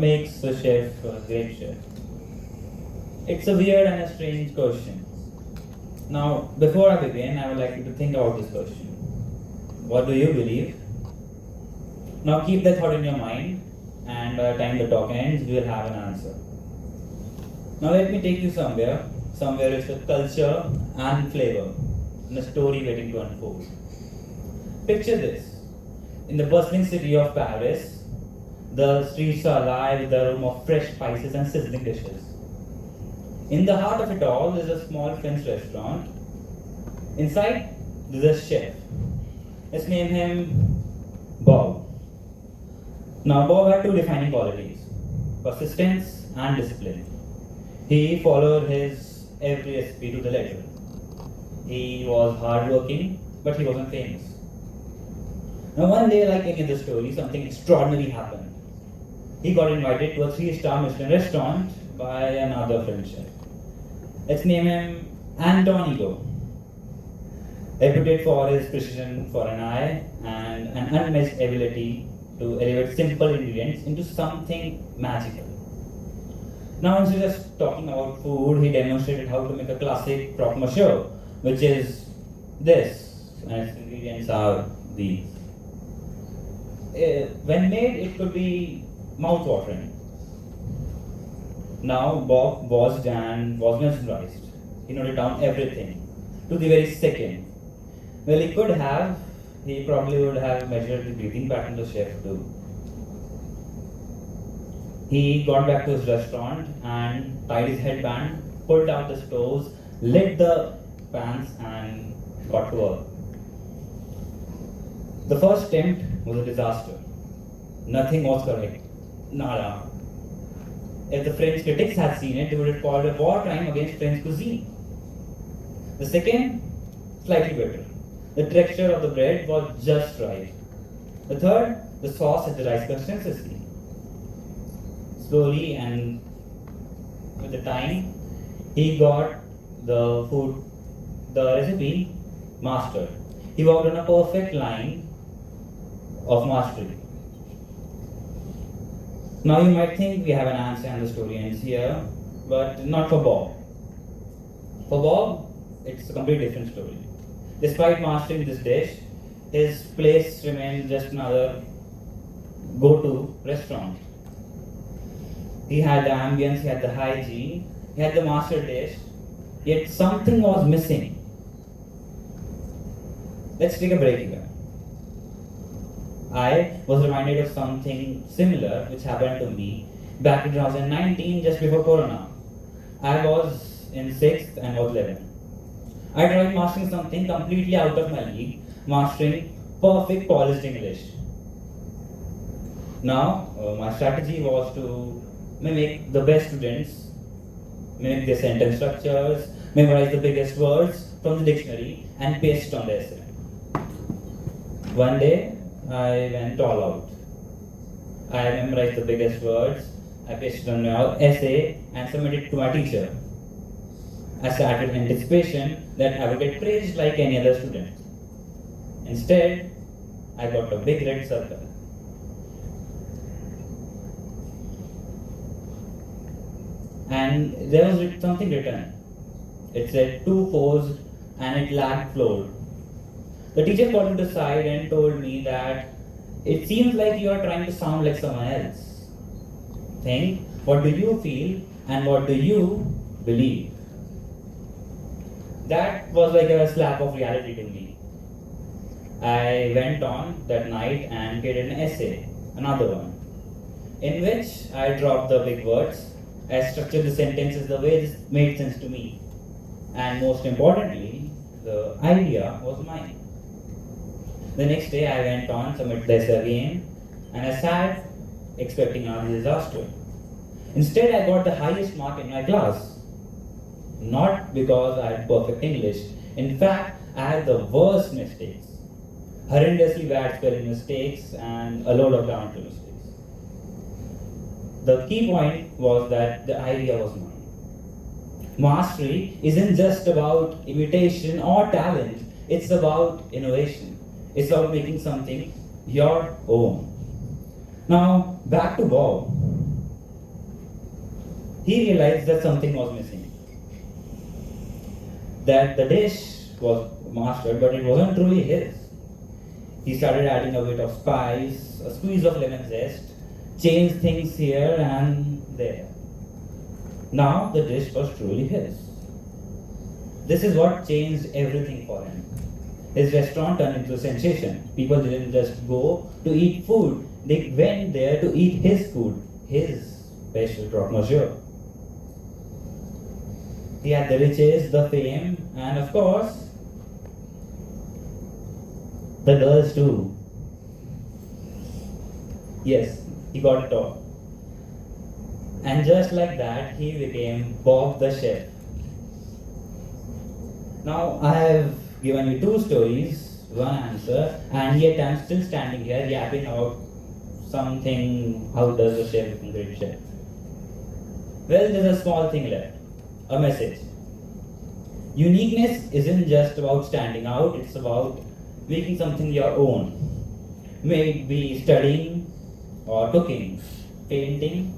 Makes a chef a great chef? It's a weird and a strange question. Now, before I begin, I would like you to think about this question. What do you believe? Now, keep that thought in your mind, and by the time the talk ends, we will have an answer. Now, let me take you somewhere it's a culture and flavor, and a story waiting to unfold. Picture this: in the bustling city of Paris, the streets are alive with the aroma of fresh spices and sizzling dishes. In the heart of it all is a small French restaurant. Inside, there's a chef. Let's name him Bob. Now, Bob had two defining qualities: persistence and discipline. He followed his every recipe to the letter. He was hardworking, but he wasn't famous. Now, one day, like any other story, something extraordinary happened. He got invited to a 3-star Michelin restaurant by another French chef. Let's name him Antonigo. Reputed for his precision for an eye and an unmatched ability to elevate simple ingredients into something magical. Now, instead of just talking about food, he demonstrated how to make a classic croque monsieur, which is this, and its ingredients are these. When made, it could be mouth-watering. Now, Bob was mesmerized. He noted down everything to the very second. Well, he probably would have measured the breathing pattern of the chef too. He got back to his restaurant and tied his headband, pulled out the stoves, lit the pans, and got to work. The first attempt was a disaster. Nothing was correct. Nada. If the French critics had seen it, they would have called it a wartime against French cuisine. The second, slightly better. The texture of the bread was just right. The third, the sauce had the right consistency. Slowly and with the time, he got the recipe mastered. He worked on a perfect line of mastery. Now you might think we have an answer and the story ends here, but not for Bob. For Bob, it's a completely different story. Despite mastering this dish, his place remained just another go-to restaurant. He had the ambience, he had the hygiene, he had the master dish, yet something was missing. Let's take a break here. I was reminded of something similar which happened to me back in 2019, just before Corona. I was in 6th and was 11. I tried mastering something completely out of my league, mastering perfect polished English. Now, my strategy was to mimic the best students, mimic their sentence structures, memorize the biggest words from the dictionary, and paste it on the essay. One day, I went all out. I memorized the biggest words, I pasted on my essay and submitted it to my teacher. I sat with anticipation that I would get praised like any other student. Instead, I got a big red circle. And there was something written. It said 2 4s and it lacked floor. The teacher called me to the side and told me that it seems like you are trying to sound like someone else. Think, what do you feel and what do you believe? That was like a slap of reality to me. I went on that night and created an essay, another one, in which I dropped the big words. I structured the sentences the way this made sense to me. And most importantly, the idea was mine. The next day I went on, submitted the essay again, and I sat expecting another disaster. Instead, I got the highest mark in my class. Not because I had perfect English. In fact, I had the worst mistakes. Horrendously bad spelling mistakes and a load of grammatical mistakes. The key point was that the idea was mine. Mastery isn't just about imitation or talent, it's about innovation. It's about making something your own. Now, back to Bob. he realized that something was missing. That the dish was mastered, but it wasn't truly his. He started adding a bit of spice, a squeeze of lemon zest, changed things here and there. Now the dish was truly his. This is what changed everything for him. His restaurant turned into a sensation. People didn't just go to eat food, they went there to eat his food, his special croque monsieur. He had the riches, the fame, and of course, the girls too. Yes, he got it all. And just like that, he became Bob the chef. Now, I have given you two stories, one answer, and yet I'm still standing here yapping about something, how does the chef become great chef? Well, there's a small thing left, a message. Uniqueness isn't just about standing out, it's about making something your own. May it be studying, or cooking, painting,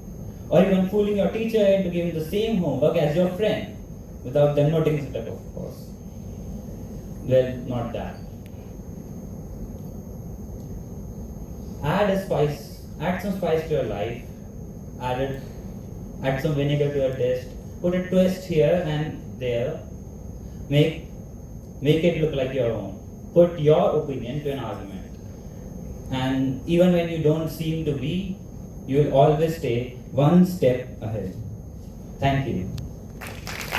or even fooling your teacher into giving the same homework as your friend, without them noticing it, of course. Well, not that. Add some spice to your life, add some vinegar to your dish, put a twist here and there, make it look like your own. Put your opinion to an argument. And even when you don't seem to be, you will always stay one step ahead. Thank you.